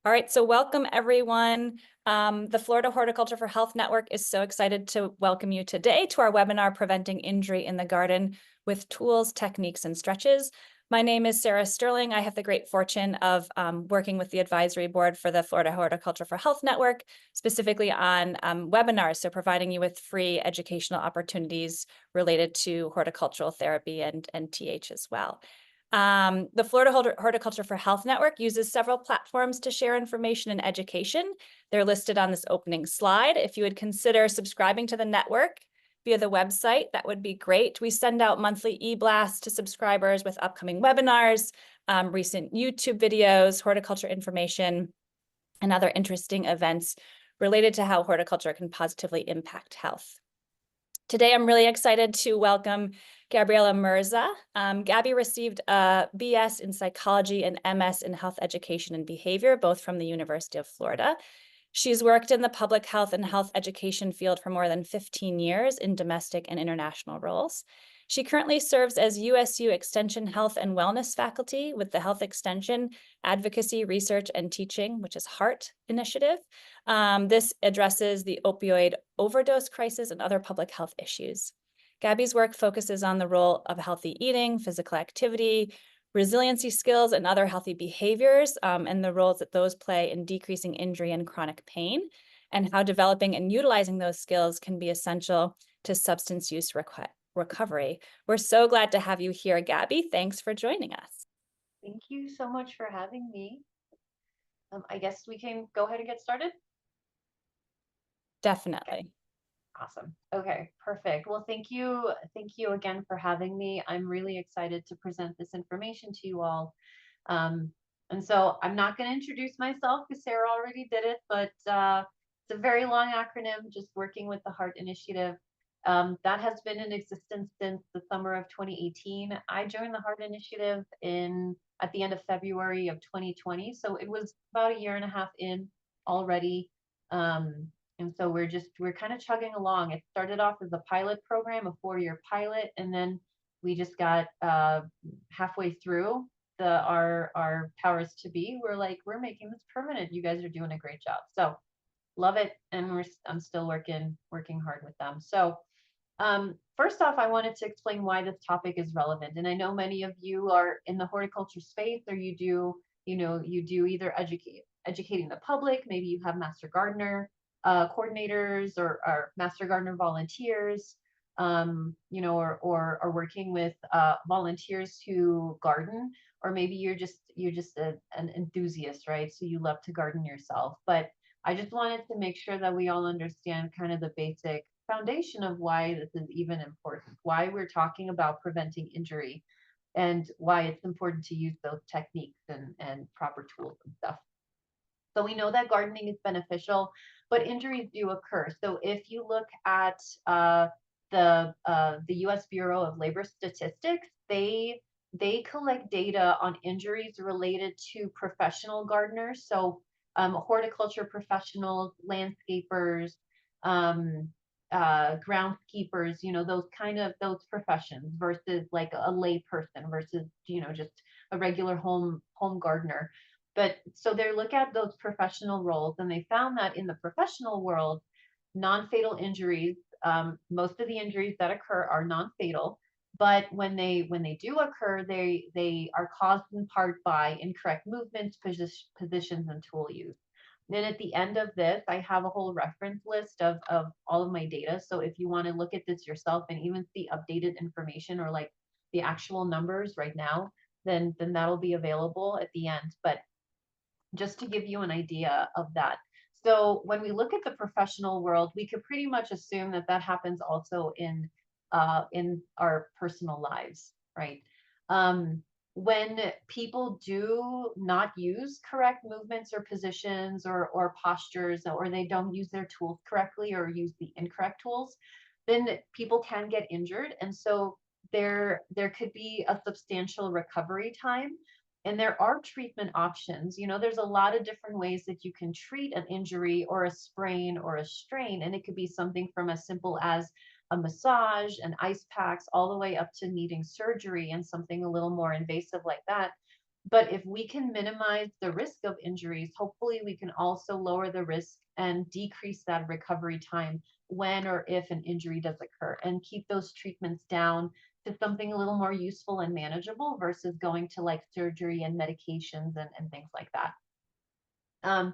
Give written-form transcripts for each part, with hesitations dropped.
All right, so welcome everyone. The Florida Horticulture for Health Network is so excited to welcome you today to our webinar, Preventing Injury in the Garden with Tools, Techniques, and Stretches. My name is Sarah Sterling. I have the great fortune of working with the advisory board for the Florida Horticulture for Health Network, specifically on webinars, so providing you with free educational opportunities related to horticultural therapy and TH as well. The Florida Horticulture for Health Network uses several platforms to share information and education. They're listed on this opening slide. If you would consider subscribing to the network via the website, that would be great. We send out monthly e-blasts to subscribers with upcoming webinars, recent YouTube videos, horticulture information, and other interesting events related to how horticulture can positively impact health. Today, I'm really excited to welcome Gabriela Murza. Gabby received a BS in psychology and MS in health education and behavior, both from the University of Florida. She's worked in the public health and health education field for more than 15 years in domestic and international roles. She currently serves as USU Extension Health and Wellness faculty with the Health Extension Advocacy, Research, and Teaching, which is HEART initiative. This addresses the opioid overdose crisis and other public health issues. Gabby's work focuses on the role of healthy eating, physical activity, resiliency skills, and other healthy behaviors, and the roles that those play in decreasing injury and chronic pain, and how developing and utilizing those skills can be essential to substance use recovery. We're so glad to have you here, Gabby. Thanks for joining us. Thank you so much for having me. I guess we can go ahead and get started. Definitely. Awesome. Okay, perfect. Well, thank you. Thank you again for having me. I'm really excited to present this information to you all. And so I'm not going to introduce myself because Sarah already did it, but it's a very long acronym, just working with the HEART Initiative. That has been in existence since the summer of 2018. I joined the HEART Initiative at the end of February of 2020. So it was about a year and a half in already. And so we're kind of chugging along. It started off as a pilot program, a 4-year pilot, and then we just got halfway through our powers to be. We're like, we're making this permanent. You guys are doing a great job. So love it, and I'm still working hard with them. So first off, I wanted to explain why this topic is relevant. And I know many of you are in the horticulture space, or you do either educating the public. Maybe you have master gardener coordinators or master gardener volunteers, or are working with volunteers who garden, or maybe you're just an enthusiast, right? So you love to garden yourself. But I just wanted to make sure that we all understand kind of the basic foundation of why this is even important, why we're talking about preventing injury, and why it's important to use those techniques and proper tools and stuff. So we know that gardening is beneficial, but injuries do occur. So if you look at the U.S. Bureau of Labor Statistics, they collect data on injuries related to professional gardeners. So horticulture professionals, landscapers, groundskeepers, those professions versus like a lay person versus just a regular home gardener. But so they look at those professional roles, and they found that in the professional world, non-fatal injuries, most of the injuries that occur are non-fatal, but when they do occur, they are caused in part by incorrect movements, positions, and tool use. Then at the end of this, I have a whole reference list of all of my data. So if you want to look at this yourself and even see updated information or like the actual numbers right now, then that'll be available at the end. But just to give you an idea of that. So when we look at the professional world, we could pretty much assume that that happens also in our personal lives, right? When people do not use correct movements or positions or postures, or they don't use their tools correctly or use the incorrect tools, then people can get injured. And so there could be a substantial recovery time. And there are treatment options. There's a lot of different ways that you can treat an injury or a sprain or a strain. And it could be something from as simple as a massage and ice packs all the way up to needing surgery and something a little more invasive like that. But if we can minimize the risk of injuries, hopefully we can also lower the risk and decrease that recovery time when or if an injury does occur, and keep those treatments down to something a little more useful and manageable versus going to like surgery and medications and things like that. Um,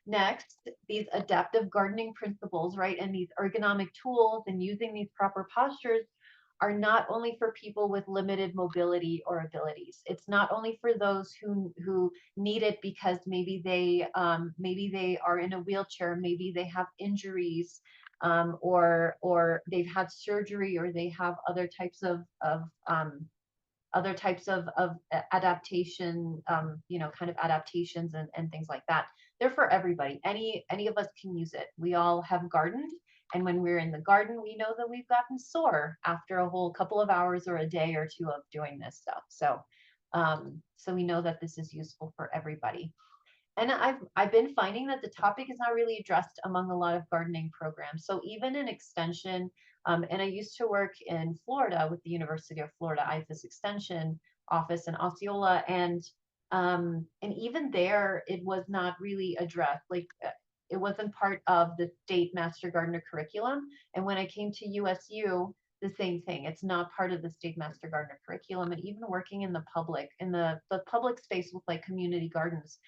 Next, these adaptive gardening principles, right, and these ergonomic tools and using these proper postures are not only for people with limited mobility or abilities. It's not only for those who need it because maybe they are in a wheelchair, maybe they have injuries, or they've had surgery, or they have other types of adaptation, kind of adaptations and things like that. They're for everybody. Any of us can use it. We all have gardened, and when we're in the garden, we know that we've gotten sore after a whole couple of hours or a day or two of doing this stuff. So we know that this is useful for everybody. And I've been finding that the topic is not really addressed among a lot of gardening programs. So even in extension, and I used to work in Florida with the University of Florida IFAS Extension office in Osceola, and even there it was not really addressed. Like it wasn't part of the state Master Gardener curriculum. And when I came to USU, the same thing. It's not part of the state Master Gardener curriculum. And even working in the public space with like community gardens,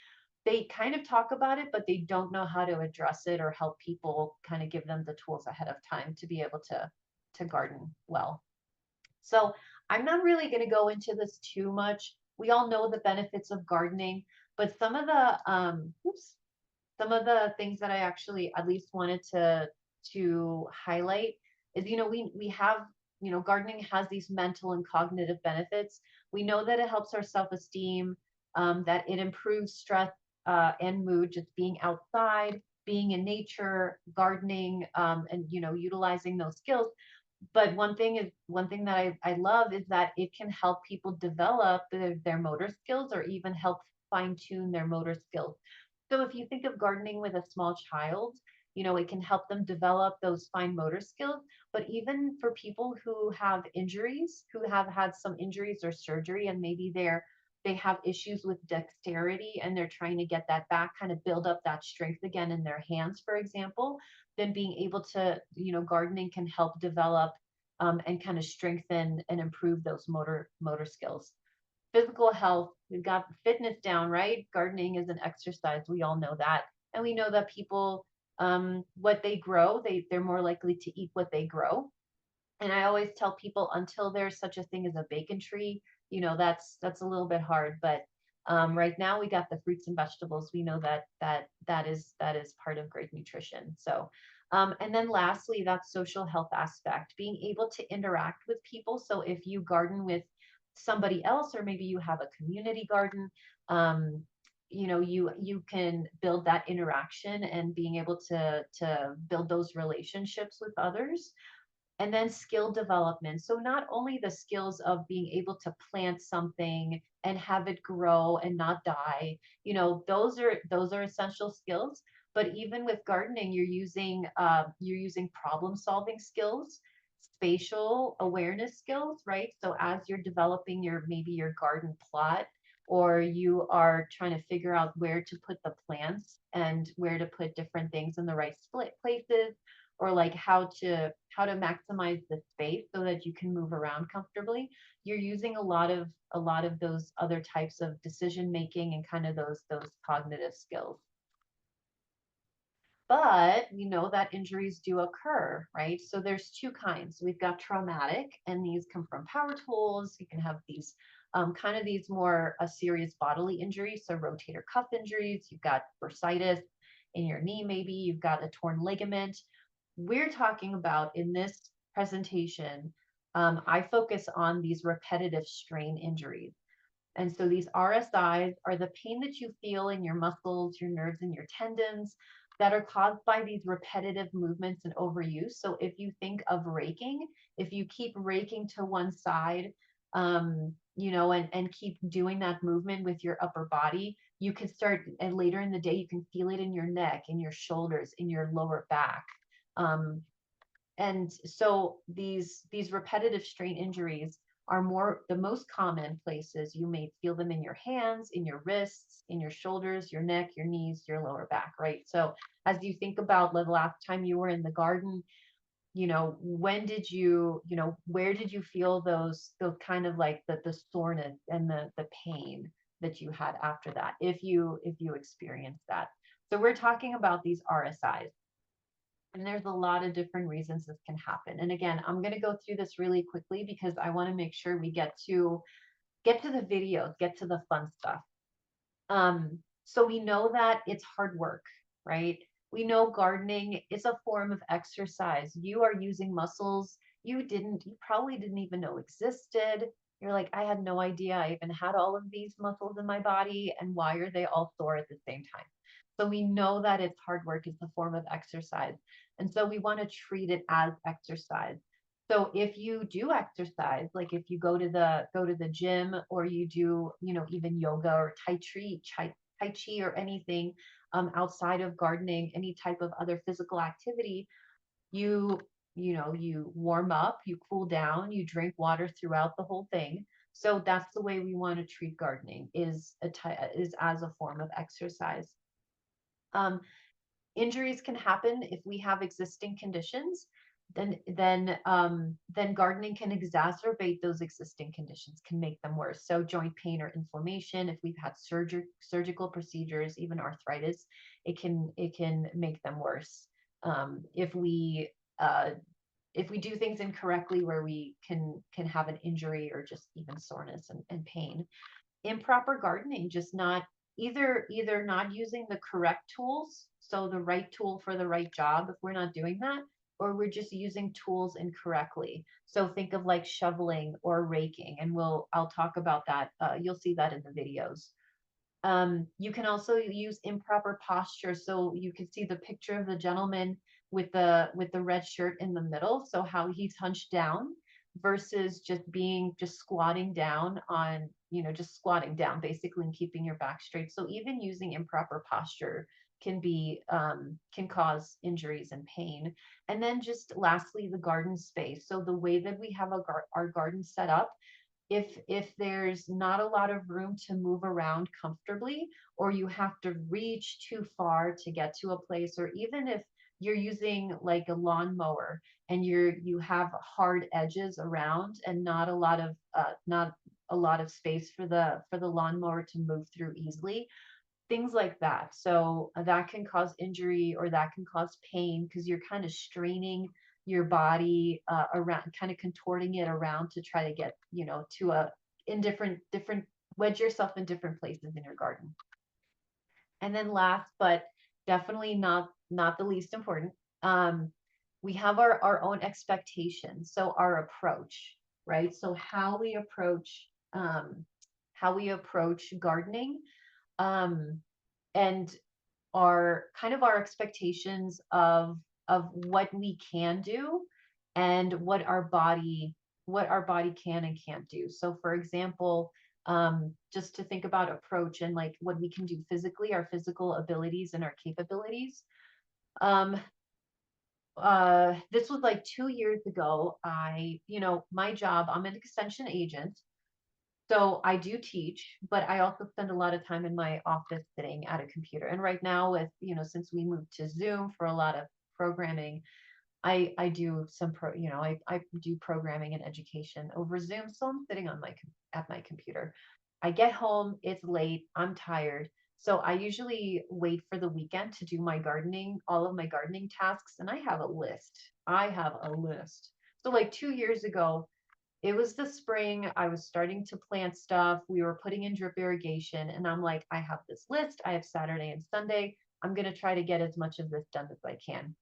they kind of talk about it, but they don't know how to address it or help people kind of give them the tools ahead of time to be able to garden well. So I'm not really going to go into this too much. We all know the benefits of gardening, but some of the things that I actually at least wanted to highlight is, we have, gardening has these mental and cognitive benefits. We know that it helps our self-esteem, that it improves stress and mood, just being outside, being in nature, gardening, and utilizing those skills. But one thing that I love is that it can help people develop their motor skills, or even help fine tune their motor skills. So if you think of gardening with a small child, it can help them develop those fine motor skills. But even for people who have injuries, who have had some injuries or surgery, and maybe they have issues with dexterity and they're trying to get that back, kind of build up that strength again in their hands, for example, then being able to, gardening can help develop and kind of strengthen and improve those motor skills. Physical health, we've got fitness down, right? Gardening is an exercise. We all know that. And we know that people, what they grow, they're more likely to eat what they grow. And I always tell people, until there's such a thing as a bacon tree, that's a little bit hard. But right now we got the fruits and vegetables. We know that is part of great nutrition. So, and then lastly, that social health aspect, being able to interact with people. So if you garden with somebody else, or maybe you have a community garden, you can build that interaction and being able to build those relationships with others. And then skill development. So not only the skills of being able to plant something and have it grow and not die, those are essential skills. But even with gardening, you're using problem solving skills, spatial awareness skills, right? So as you're developing maybe your garden plot, or you are trying to figure out where to put the plants and where to put different things in the right split places, or like how to maximize the space so that you can move around comfortably, you're using a lot of those other types of decision making and kind of those cognitive skills. But we know that injuries do occur, right? So there's two kinds. We've got traumatic, and these come from power tools. You can have these kind of these more serious bodily injuries, so rotator cuff injuries. You've got bursitis in your knee, maybe you've got a torn ligament. We're talking about in this presentation, I focus on these repetitive strain injuries. And so these RSIs are the pain that you feel in your muscles, your nerves, and your tendons that are caused by these repetitive movements and overuse. So if you think of raking, if you keep raking to one side, and keep doing that movement with your upper body, you can start, and later in the day, you can feel it in your neck, in your shoulders, in your lower back. And so these repetitive strain injuries are the most common places. You may feel them in your hands, in your wrists, in your shoulders, your neck, your knees, your lower back, right? So as you think about the last time you were in the garden, when did where did you feel those kind of like the soreness and the pain that you had after that, if you experienced that? So we're talking about these RSIs. And there's a lot of different reasons this can happen. And again, I'm going to go through this really quickly because I want to make sure we get to the videos, get to the fun stuff. So we know that it's hard work, right? We know gardening is a form of exercise. You are using muscles you probably didn't even know existed. You're like, I had no idea I even had all of these muscles in my body, and why are they all sore at the same time? So we know that it's hard work, it's a form of exercise. And so we want to treat it as exercise. So if you do exercise, like if you go to the gym, or you do, even yoga or tai chi or anything outside of gardening, any type of other physical activity, you you warm up, you cool down, you drink water throughout the whole thing. So that's the way we want to treat gardening, is as a form of exercise. Injuries can happen if we have existing conditions. Then gardening can exacerbate those existing conditions, can make them worse. So joint pain or inflammation, if we've had surgical procedures, even arthritis, it can make them worse. If we do things incorrectly, where we can have an injury or just even soreness and pain. Improper gardening, just not either not using the correct tools, so the right tool for the right job, if we're not doing that, or we're just using tools incorrectly. So think of like shoveling or raking, and I'll talk about that. You'll see that in the videos. You can also use improper posture. So you can see the picture of the gentleman with the red shirt in the middle. So how he's hunched down versus just squatting down on, just squatting down basically, and keeping your back straight. So even using improper posture can cause injuries and pain. And then just lastly, the garden space. So the way that we have our garden set up, if there's not a lot of room to move around comfortably, or you have to reach too far to get to a place, or even if you're using like a lawnmower and you have hard edges around, and not a lot of space for the lawnmower to move through easily, things like that. So that can cause injury, or that can cause pain, because you're kind of straining your body around, kind of contorting it around to try to get, to in different, wedge yourself in different places in your garden. And then last, but definitely not the least important, we have our own expectations. So our approach, right? So how we approach gardening, and our expectations of what we can do, and what our body can and can't do. So for example, just to think about approach and like what we can do physically, our physical abilities and our capabilities. This was like 2 years ago. My job, I'm an extension agent. So I do teach, but I also spend a lot of time in my office sitting at a computer. And right now, with, since we moved to Zoom for a lot of programming, I do I do programming and education over Zoom. So I'm sitting at my computer. I get home, it's late, I'm tired. So I usually wait for the weekend to do all of my gardening tasks. And I have a list. So like 2 years ago, it was the spring. I was starting to plant stuff. We were putting in drip irrigation, and I'm like, I have this list. I have Saturday and Sunday. I'm going to try to get as much of this done as I can.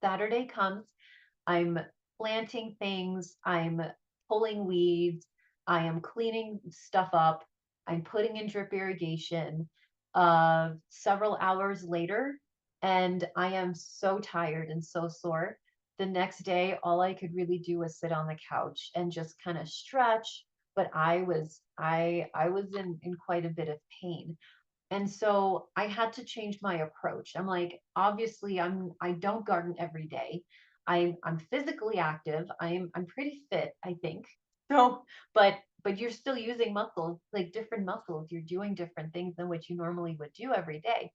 Saturday comes, I'm planting things, I'm pulling weeds, I am cleaning stuff up, I'm putting in drip irrigation. Several hours later, and I am so tired and so sore. The next day, all I could really do was sit on the couch and just kind of stretch. But I was in quite a bit of pain. And so I had to change my approach. I'm like, obviously I don't garden every day. I'm physically active. I'm pretty fit, I think. So, but you're still using muscles, like different muscles. You're doing different things than what you normally would do every day.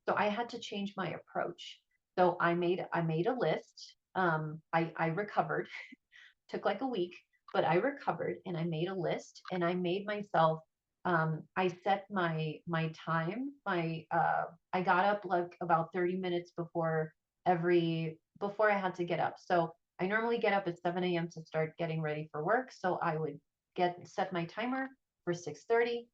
So I had to change my approach. So I made a list. I recovered. Took like a week, but I recovered and I made a list and I made myself I set my time, my I got up like about 30 minutes before I had to get up. So I normally get up at 7 a.m. to start getting ready for work. So I would get set my timer for 6:30.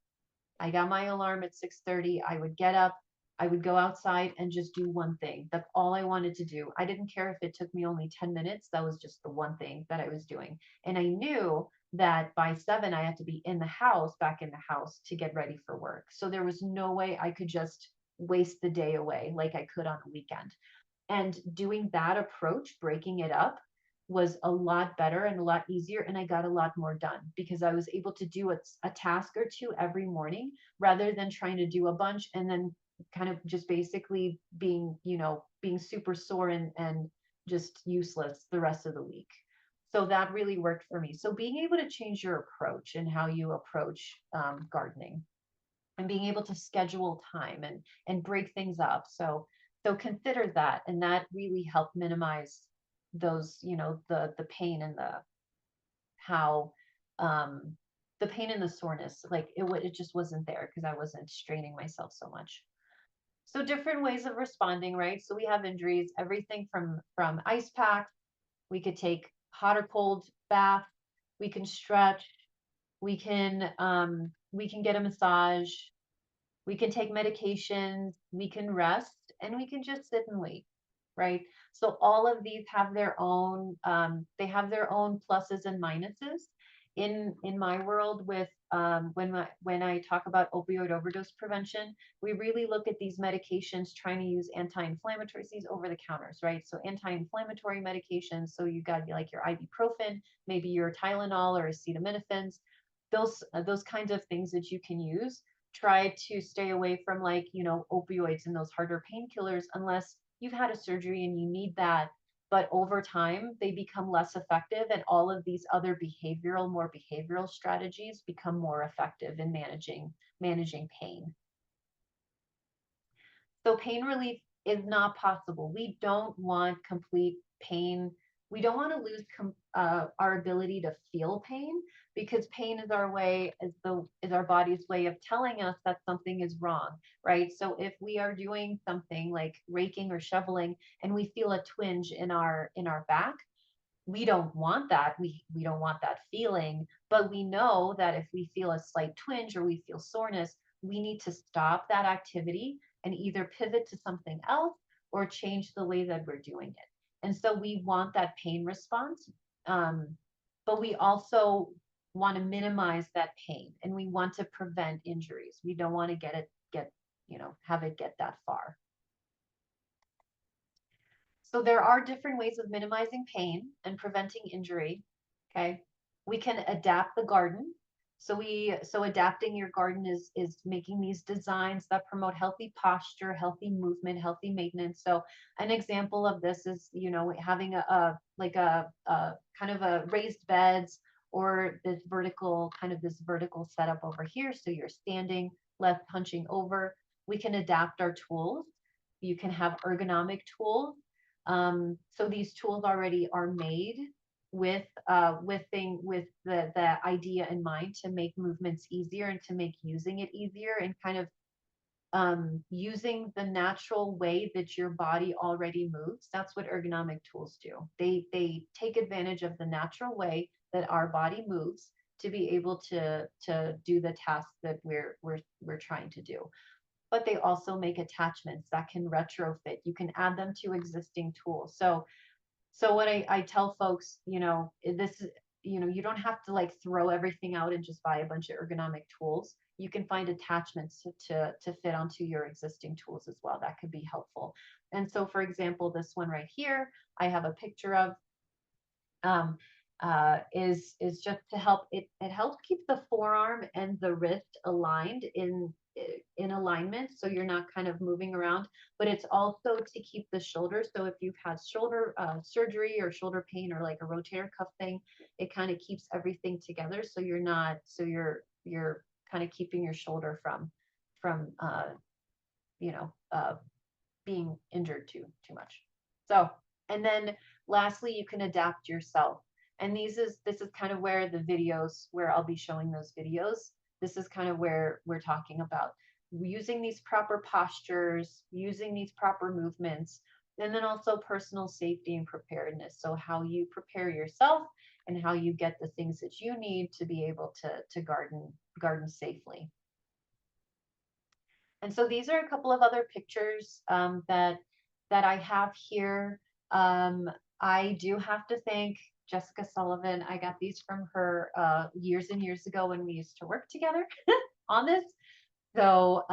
I got my alarm at 6:30. I would get up. I would go outside and just do one thing. That's all I wanted to do. I didn't care if it took me only 10 minutes. That was just the one thing that I was doing. And I knew that by 7, I had to be in the house, back in the house to get ready for work. So there was no way I could just waste the day away like I could on a weekend. And doing that approach, breaking it up, was a lot better and a lot easier. And I got a lot more done because I was able to do a task or two every morning rather than trying to do a bunch and then kind of just basically being, being super sore and just useless the rest of the week. So that really worked for me. So being able to change your approach and how you approach gardening and being able to schedule time and break things up. So consider that, and that really helped minimize those, the pain and how um the pain and the soreness. Like it just wasn't there because I wasn't straining myself so much. So different ways of responding, right? So we have injuries, everything from ice packs. We could take hot or cold bath. We can stretch. We can get a massage. We can take medications, we can rest, and we can just sit and wait, right? So all of these have they have their own pluses and minuses. In my world, with when I talk about opioid overdose prevention, we really look at these medications trying to use anti-inflammatories, these over the counters, right? So anti-inflammatory medications. So you got like your ibuprofen, maybe your Tylenol or acetaminophen, those kinds of things that you can use. Try to stay away from, like, opioids and those harder painkillers unless you've had a surgery and you need that. But over time they become less effective, and all of these other more behavioral strategies become more effective in managing pain. So pain relief is not possible. We don't want complete pain. We don't want to lose our ability to feel pain, because pain is our body's way of telling us that something is wrong, right? So if we are doing something like raking or shoveling and we feel a twinge in our back, we don't want that. We don't want that feeling, but we know that if we feel a slight twinge or we feel soreness, we need to stop that activity and either pivot to something else or change the way that we're doing it. And so we want that pain response, um, but we also want to minimize that pain, and we want to prevent injuries. We don't want to have it get that far. So there are different ways of minimizing pain and preventing injury. Okay. We can adapt the garden. So adapting your garden is making these designs that promote healthy posture, healthy movement, healthy maintenance. So an example of this is, having a kind of a raised beds, or this vertical setup over here. So you're standing, left hunching over. We can adapt our tools. You can have ergonomic tools. So these tools already are made with the idea in mind to make movements easier and to make using it easier, and kind of using the natural way that your body already moves. That's what ergonomic tools do. They take advantage of the natural way that our body moves to be able to do the tasks that we're trying to do. But they also make attachments that can retrofit. You can add them to existing tools. So what I tell folks, this is, you don't have to like throw everything out and just buy a bunch of ergonomic tools. You can find attachments to fit onto your existing tools as well. That could be helpful. And so, for example, this one right here, I have a picture of. Um, is just to help it helps keep the forearm and the wrist aligned in alignment, so you're not kind of moving around, but it's also to keep the shoulder. So if you've had shoulder surgery or shoulder pain or like a rotator cuff thing, it kind of keeps everything together, so you're not, so you're kind of keeping your shoulder from you know being injured too much. So, and then lastly, you can adapt yourself. And this is kind of where the videos, where I'll be showing those videos. This is kind of where we're talking about using these proper postures, using these proper movements, and then also personal safety and preparedness. So how you prepare yourself and how you get the things that you need to be able to garden safely. And so these are a couple of other pictures that I have here. I do have to thank Jessica Sullivan. I got these from her years and years ago when we used to work together on this. So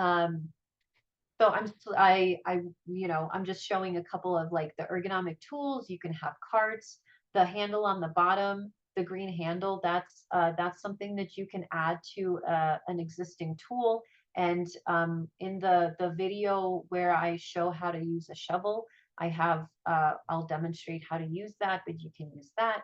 so I'm just showing a couple of like the ergonomic tools. You can have carts, the handle on the bottom, the green handle, that's something that you can add to an existing tool. And in the video where I show how to use a shovel, I'll demonstrate how to use that, but you can use that.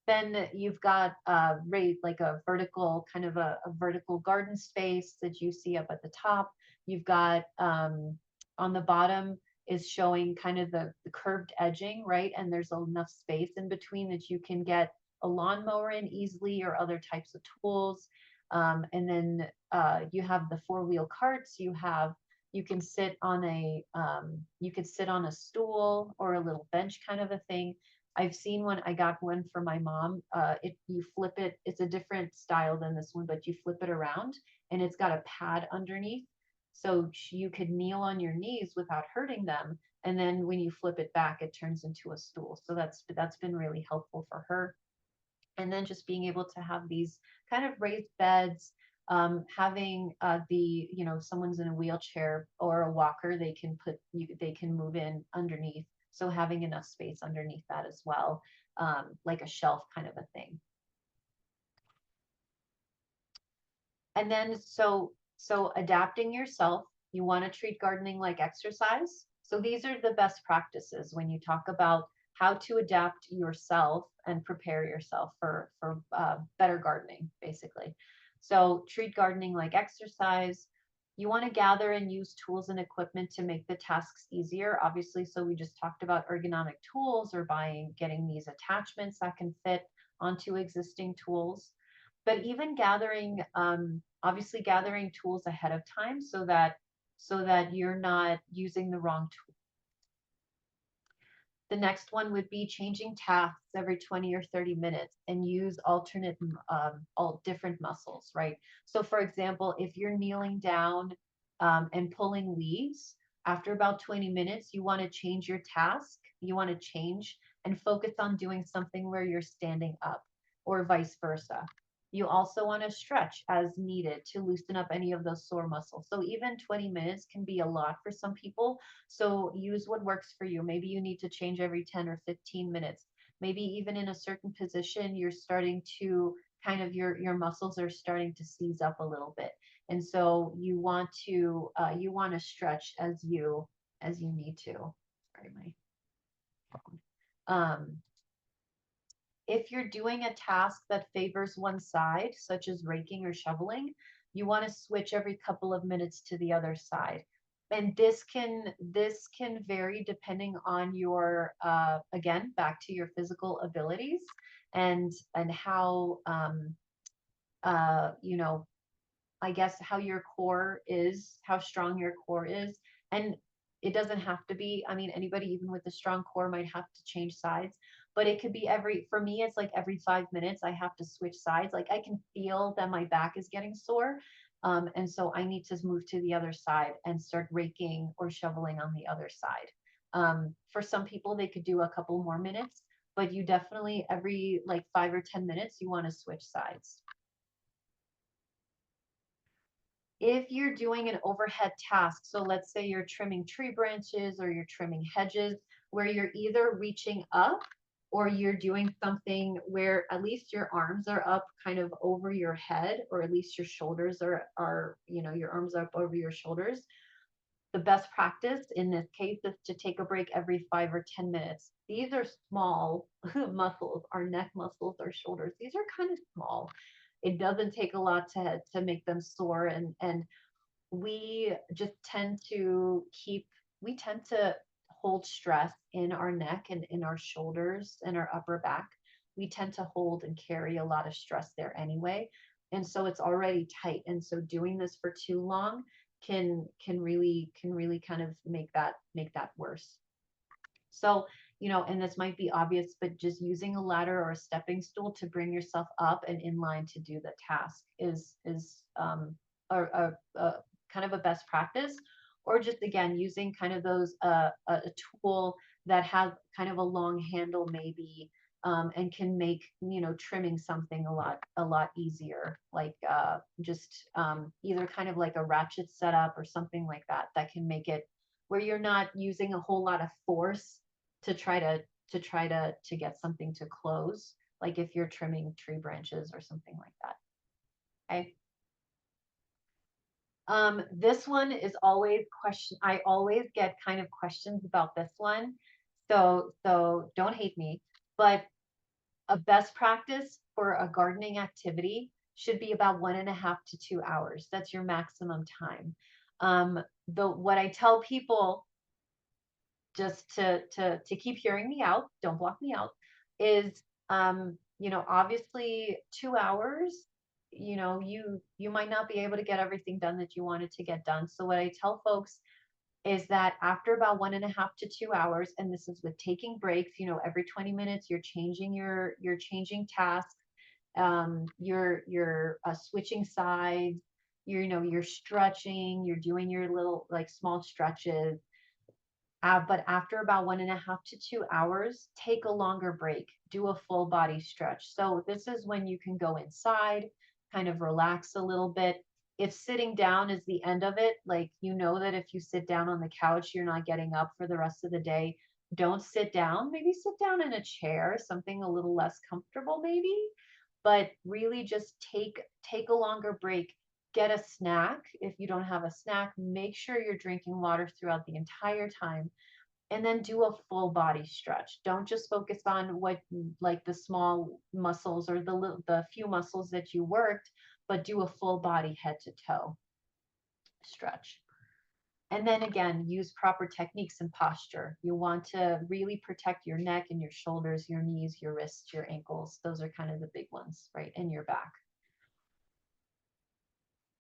Then you've got like a vertical, kind of a vertical garden space that you see up at the top. You've got on the bottom is showing kind of the curved edging, right? And there's enough space in between that you can get a lawnmower in easily or other types of tools. And then you have the four-wheel carts. You can sit on a stool or a little bench kind of a thing. I've seen one, I got one for my mom. You flip it, it's a different style than this one, but you flip it around and it's got a pad underneath. So you could kneel on your knees without hurting them. And then when you flip it back, it turns into a stool. So that's been really helpful for her. And then just being able to have these kind of raised beds, having someone's in a wheelchair or a walker, they can move in underneath. So having enough space underneath that as well, like a shelf kind of a thing. And then so adapting yourself, you want to treat gardening like exercise. So these are the best practices when you talk about how to adapt yourself and prepare yourself for better gardening, basically. So treat gardening like exercise. You want to gather and use tools and equipment to make the tasks easier, obviously. So we just talked about ergonomic tools or getting these attachments that can fit onto existing tools. But even obviously gathering tools ahead of time so that you're not using the wrong tool. The next one would be changing tasks every 20 or 30 minutes and use alternate, all different muscles, right? So for example, if you're kneeling down and pulling leaves, after about 20 minutes, you want to change your task. You want to change and focus on doing something where you're standing up or vice versa. You also want to stretch as needed to loosen up any of those sore muscles. So even 20 minutes can be a lot for some people. So use what works for you. Maybe you need to change every 10 or 15 minutes. Maybe even in a certain position, you're starting to your muscles are starting to seize up a little bit. And so you want to stretch as you need to. Sorry, my phone. If you're doing a task that favors one side, such as raking or shoveling, you want to switch every couple of minutes to the other side. And this can vary depending on your again, back to your physical abilities and how I guess how your core is, how strong your core is. And it doesn't have to be, I mean, anybody even with a strong core might have to change sides, but it could be for me, it's like every 5 minutes I have to switch sides. Like I can feel that my back is getting sore. And so I need to move to the other side and start raking or shoveling on the other side. For some people, they could do a couple more minutes, but you definitely every like 5 or 10 minutes, you want to switch sides. If you're doing an overhead task, so let's say you're trimming tree branches or you're trimming hedges, where you're either reaching up or you're doing something where at least your arms are up kind of over your head, or at least your shoulders are, your arms are up over your shoulders. The best practice in this case is to take a break every 5 or 10 minutes. These are small muscles, our neck muscles, our shoulders. These are kind of small. It doesn't take a lot to make them sore, and we just tend to hold stress in our neck and in our shoulders and our upper back. We tend to hold and carry a lot of stress there anyway. And so it's already tight. And so doing this for too long can really kind of make that worse. So, and this might be obvious, but just using a ladder or a stepping stool to bring yourself up and in line to do the task is a kind of a best practice. Or just again using kind of those a tool that has kind of a long handle maybe, and can make trimming something a lot easier, like just either kind of like a ratchet setup or something like that that can make it where you're not using a whole lot of force to try to get something to close, like if you're trimming tree branches or something like that. Okay. This one is always I always get kind of questions about this one. So don't hate me, but a best practice for a gardening activity should be about 1.5 to 2 hours. That's your maximum time. What I tell people, just to keep hearing me out, don't block me out, is obviously 2 hours, you might not be able to get everything done that you wanted to get done. So what I tell folks is that after about 1.5 to 2 hours, and this is with taking breaks, every 20 minutes you're changing tasks, you're switching sides, you're stretching, you're doing your little like small stretches. But after about 1.5 to 2 hours, take a longer break, do a full body stretch. So this is when you can go inside, kind of relax a little bit. If sitting down is the end of it, like that if you sit down on the couch, you're not getting up for the rest of the day, don't sit down. Maybe sit down in a chair, something a little less comfortable maybe, but really just take a longer break. Get a snack. If you don't have a snack, make sure you're drinking water throughout the entire time, and then do a full body stretch. Don't just focus on what, like the small muscles or the few muscles that you worked, but do a full body head to toe stretch. And then again, use proper techniques and posture. You want to really protect your neck and your shoulders, your knees, your wrists, your ankles. Those are kind of the big ones, right? And your back.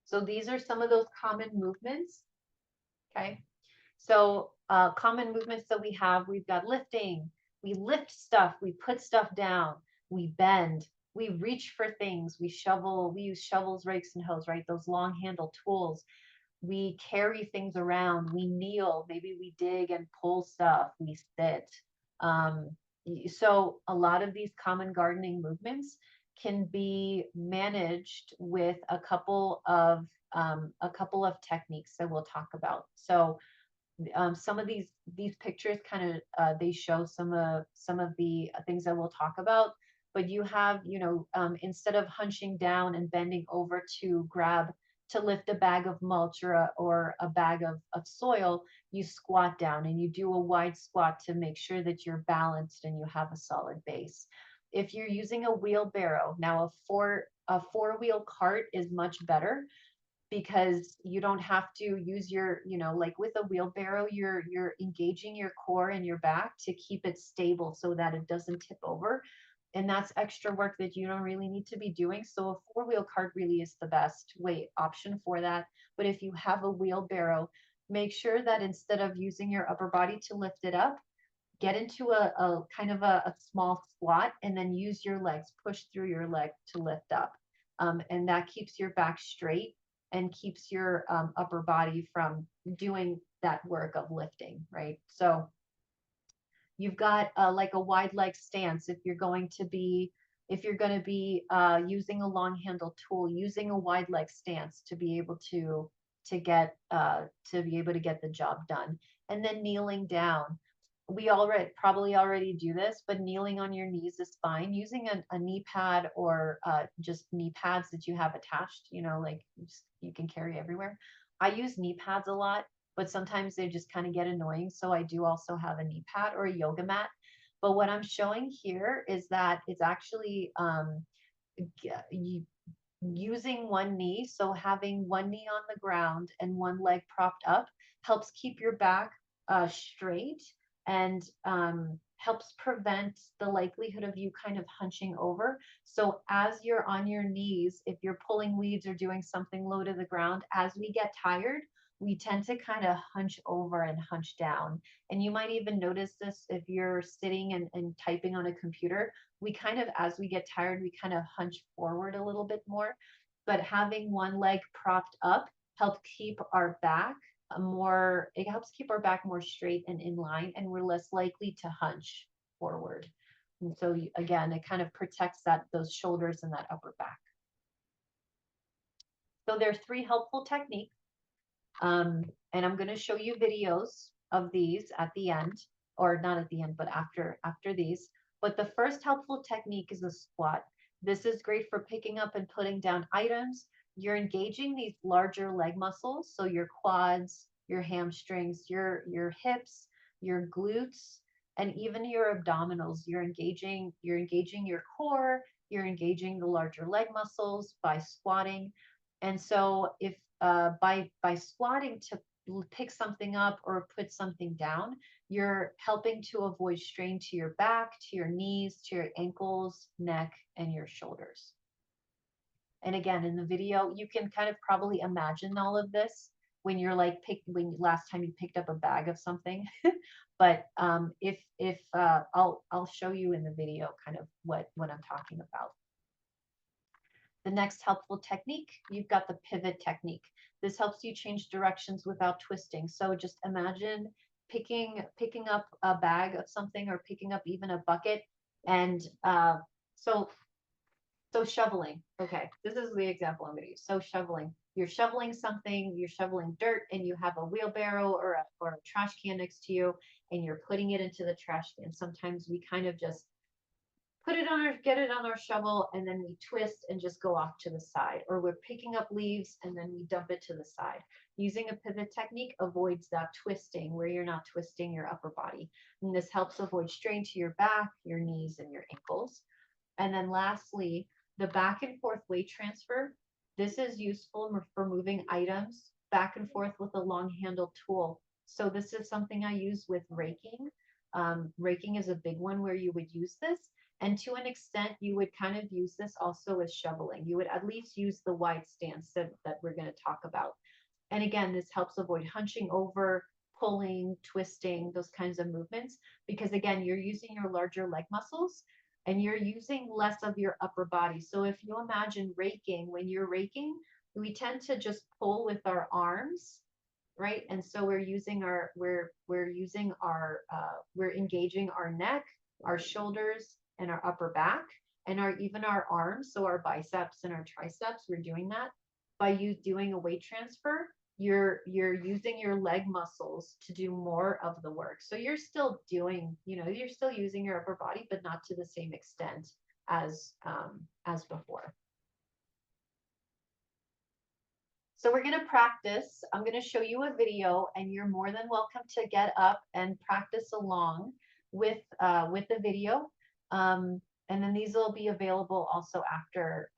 So these are some of those common movements. Okay. So common movements that we've got lifting. We lift stuff, we put stuff down, we bend, we reach for things, we use shovels, rakes, and hoes, right? Those long handle tools. We carry things around, we kneel, maybe we dig and pull stuff, we sit. So a lot of these common gardening movements can be managed with a couple of techniques that we'll talk about. So some of these pictures kind of they show some of the things that we'll talk about, but you have instead of hunching down and bending over to lift a bag of mulch or a bag of soil, you squat down and you do a wide squat to make sure that you're balanced and you have a solid base. If you're using a wheelbarrow, now a four-wheel cart is much better, because you don't have to use your, like with a wheelbarrow, you're engaging your core and your back to keep it stable so that it doesn't tip over. And that's extra work that you don't really need to be doing. So a four-wheel cart really is the best option for that. But if you have a wheelbarrow, make sure that instead of using your upper body to lift it up, get into a kind of a small squat, and then use your legs, push through your leg to lift up. And that keeps your back straight and keeps your upper body from doing that work of lifting, right? So you've got like a wide leg stance. If you're going to be using a long handle tool, using a wide leg stance to be able to get the job done. And then kneeling down. we probably already do this, but kneeling on your knees is fine. Using a knee pad or just knee pads that you have attached, you know, like you can carry everywhere. I use knee pads a lot, but sometimes they just kind of get annoying. So I do also have a knee pad or a yoga mat. But what I'm showing here is that it's actually using one knee. So having one knee on the ground and one leg propped up helps keep your back straight and helps prevent the likelihood of you kind of hunching over. So as you're on your knees, if you're pulling weeds or doing something low to the ground, as we get tired, we tend to kind of hunch over and hunch down. And you might even notice this if you're sitting and typing on a computer. We kind of, as we get tired, we kind of hunch forward a little bit more. But having one leg propped up helps keep our back it helps keep our back more straight and in line, and we're less likely to hunch forward. And so again, it kind of protects those shoulders and that upper back. So there are 3 helpful techniques. And I'm going to show you videos of these at the end, or not at the end, but after these. But the first helpful technique is a squat. This is great for picking up and putting down items. You're engaging these larger leg muscles, so your quads, your hamstrings, your hips, your glutes, and even your abdominals. You're engaging your core, you're engaging the larger leg muscles by squatting. And so if by squatting to pick something up or put something down, you're helping to avoid strain to your back, to your knees, to your ankles, neck, and your shoulders. And again, in the video, you can kind of probably imagine all of this when you're like when last time you picked up a bag of something. But if I'll show you in the video kind of what I'm talking about. The next helpful technique, you've got the pivot technique. This helps you change directions without twisting. So just imagine picking up a bag of something or picking up even a bucket. And so shoveling. Okay, this is the example I'm going to use. So shoveling. You're shoveling something, you're shoveling dirt, and you have a wheelbarrow or a trash can next to you, and you're putting it into the trash can. Sometimes we kind of just get it on our shovel, and then we twist and just go off to the side, or we're picking up leaves and then we dump it to the side. Using a pivot technique avoids that twisting where you're not twisting your upper body. And this helps avoid strain to your back, your knees, and your ankles. And then lastly, the back and forth weight transfer. This is useful for moving items back and forth with a long handled tool. So this is something I use with raking. Raking is a big one where you would use this. And to an extent, you would kind of use this also as shoveling. You would at least use the wide stance that we're going to talk about. And again, this helps avoid hunching over, pulling, twisting, those kinds of movements, because again, you're using your larger leg muscles and you're using less of your upper body. So if you imagine raking, when you're raking, we tend to just pull with our arms, right? And so we're engaging our neck, our shoulders, and our upper back, and even our arms, so our biceps and our triceps. We're doing that by doing a weight transfer. You're using your leg muscles to do more of the work. So you're still doing, you're still using your upper body, but not to the same extent as before. So we're going to practice. I'm going to show you a video, and you're more than welcome to get up and practice along with the video. And then these will be available also after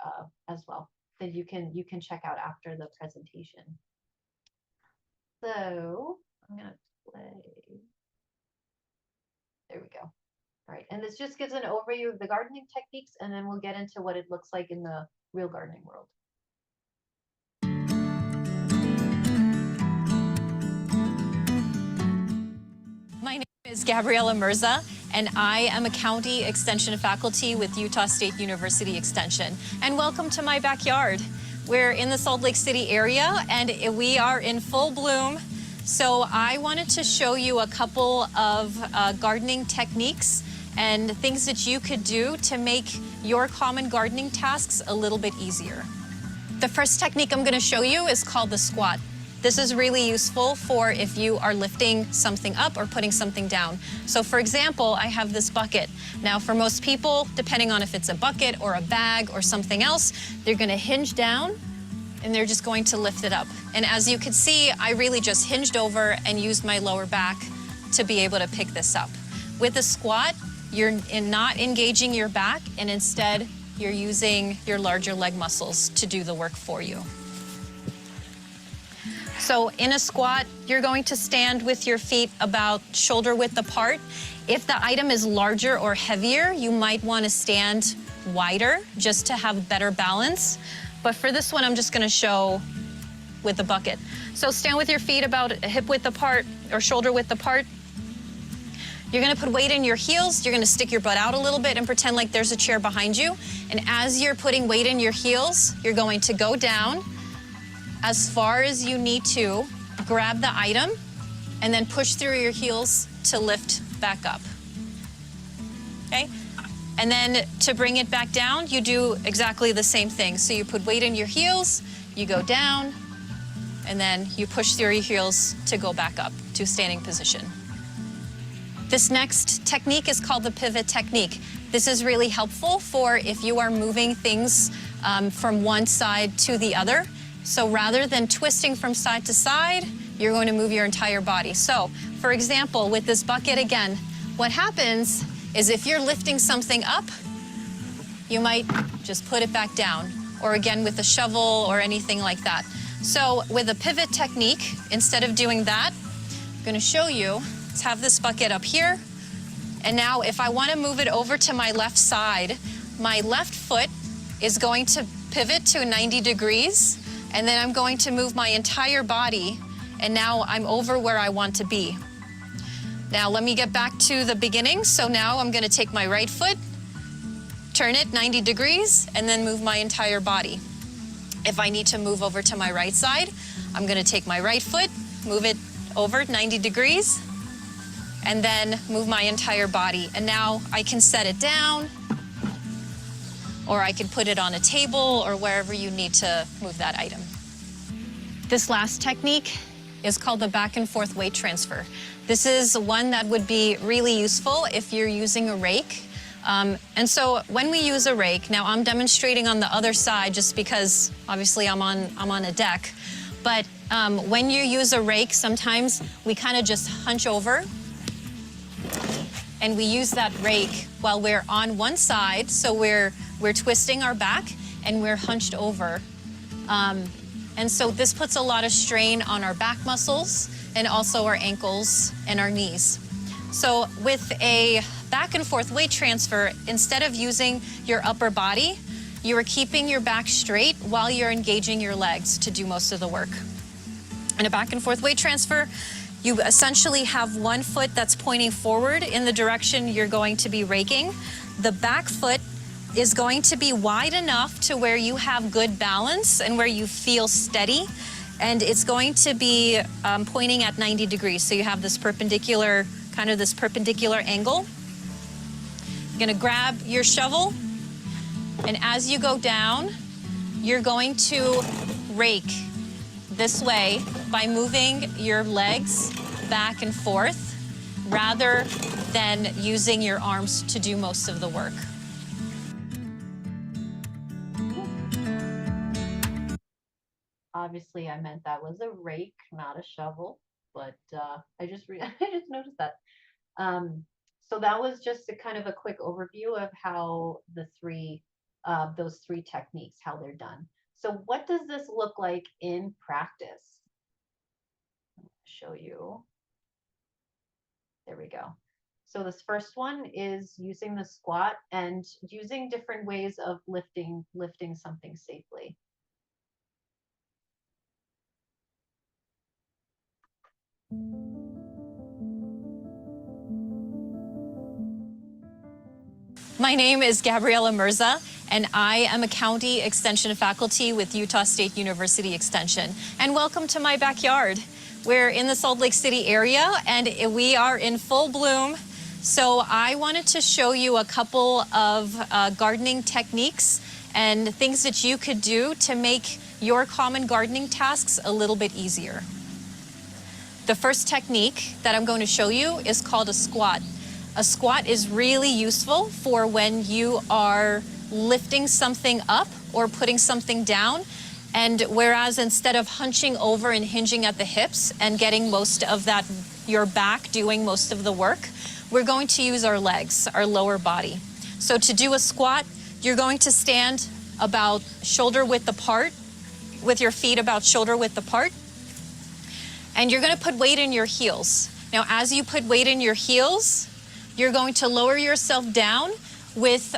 as well, that you can check out after the presentation. So I'm going to play. There we go. All right. And this just gives an overview of the gardening techniques, and then we'll get into what it looks like in the real gardening world. My name is Gabriela Murza, and I am a county extension faculty with Utah State University Extension. And welcome to my backyard. We're in the Salt Lake City area, and we are in full bloom. So I wanted to show you a couple of gardening techniques and things that you could do to make your common gardening tasks a little bit easier. The first technique I'm going to show you is called the squat. This is really useful for if you are lifting something up or putting something down. So for example, I have this bucket. Now for most people, depending on if it's a bucket or a bag or something else, they're gonna hinge down and they're just going to lift it up. And as you can see, I really just hinged over and used my lower back to be able to pick this up. With a squat, you're not engaging your back, and instead you're using your larger leg muscles to do the work for you. So in a squat, you're going to stand with your feet about shoulder width apart. If the item is larger or heavier, you might want to stand wider just to have better balance. But for this one, I'm just going to show with the bucket. So stand with your feet about hip width apart or shoulder width apart. You're going to put weight in your heels. You're going to stick your butt out a little bit and pretend like there's a chair behind you. And as you're putting weight in your heels, you're going to go down as far as you need to, grab the item, and then push through your heels to lift back up. Okay? And then to bring it back down, you do exactly the same thing. So you put weight in your heels, you go down, and then you push through your heels to go back up to standing position. This next technique is called the pivot technique. This is really helpful for if you are moving things from one side to the other. So rather than twisting from side to side, you're going to move your entire body. So for example, with this bucket again, what happens is if you're lifting something up, you might just put it back down, or again with a shovel or anything like that. So with a pivot technique, instead of doing that, I'm going to show you. Let's have this bucket up here. And now if I want to move it over to my left side, my left foot is going to pivot to 90 degrees, and then I'm going to move my entire body, and now I'm over where I want to be. Now let me get back to the beginning. So now I'm going to take my right foot, turn it 90 degrees, and then move my entire body. If I need to move over to my right side, I'm going to take my right foot, move it over 90 degrees, and then move my entire body. And now I can set it down, or I can put it on a table or wherever you need to move that item. This last technique is called the back and forth weight transfer. This is one that would be really useful if you're using a rake. And so when we use a rake, now I'm demonstrating on the other side just because obviously I'm on a deck, but when you use a rake, sometimes we kind of just hunch over and we use that rake while we're on one side, so we're twisting our back and we're hunched over. And so this puts a lot of strain on our back muscles and also our ankles and our knees. So with a back and forth weight transfer, instead of using your upper body, you are keeping your back straight while you're engaging your legs to do most of the work. In a back and forth weight transfer, you essentially have one foot that's pointing forward in the direction you're going to be raking. The back foot is going to be wide enough to where you have good balance and where you feel steady. And it's going to be pointing at 90 degrees. So you have this perpendicular, kind of this perpendicular angle. You're gonna grab your shovel, and as you go down, you're going to rake this way by moving your legs back and forth rather than using your arms to do most of the work. Obviously, I meant that was a rake, not a shovel, but I just noticed that. So that was just a kind of a quick overview of how the those three techniques, how they're done. So what does this look like in practice? I'll show you. There we go. So this first one is using the squat and using different ways of lifting something safely. My name is Gabriela Murza, and I am a county extension faculty with Utah State University Extension. And welcome to my backyard. We're in the Salt Lake City area, and we are in full bloom. So I wanted to show you a couple of gardening techniques and things that you could do to make your common gardening tasks a little bit easier. The first technique that I'm going to show you is called a squat. A squat is really useful for when you are lifting something up or putting something down. And whereas instead of hunching over and hinging at the hips and getting most of that, your back doing most of the work, we're going to use our legs, our lower body. So to do a squat, you're going to stand about shoulder width apart, with your feet about shoulder width apart. And you're going to put weight in your heels. Now, as you put weight in your heels, you're going to lower yourself down with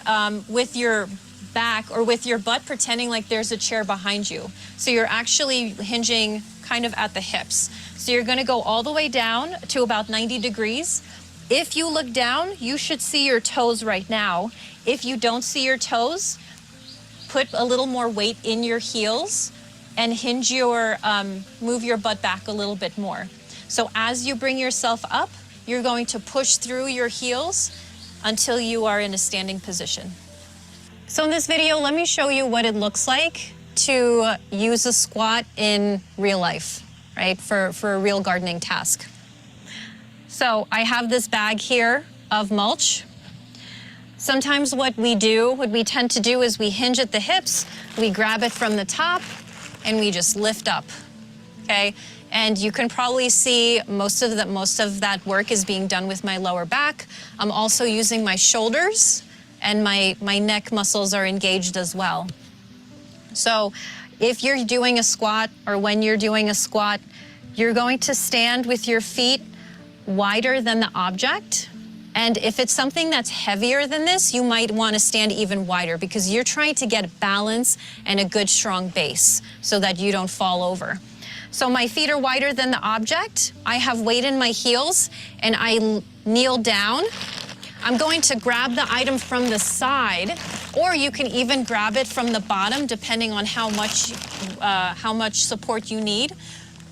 your back or with your butt, pretending like there's a chair behind you. So you're actually hinging kind of at the hips. So you're going to go all the way down to about 90 degrees. If you look down, you should see your toes right now. If you don't see your toes, put a little more weight in your heels and hinge your, move your butt back a little bit more. So as you bring yourself up, you're going to push through your heels until you are in a standing position. So in this video, let me show you what it looks like to use a squat in real life, right, for a real gardening task. So I have this bag here of mulch. Sometimes what we tend to do is we hinge at the hips, we grab it from the top, and we just lift up, okay? And you can probably see most of that work is being done with my lower back. I'm also using my shoulders, and my neck muscles are engaged as well. So if you're doing a squat, or when you're doing a squat, you're going to stand with your feet wider than the object. And if it's something that's heavier than this, you might want to stand even wider, because you're trying to get balance and a good strong base so that you don't fall over. So my feet are wider than the object. I have weight in my heels, and I kneel down. I'm going to grab the item from the side, or you can even grab it from the bottom, depending on how much support you need.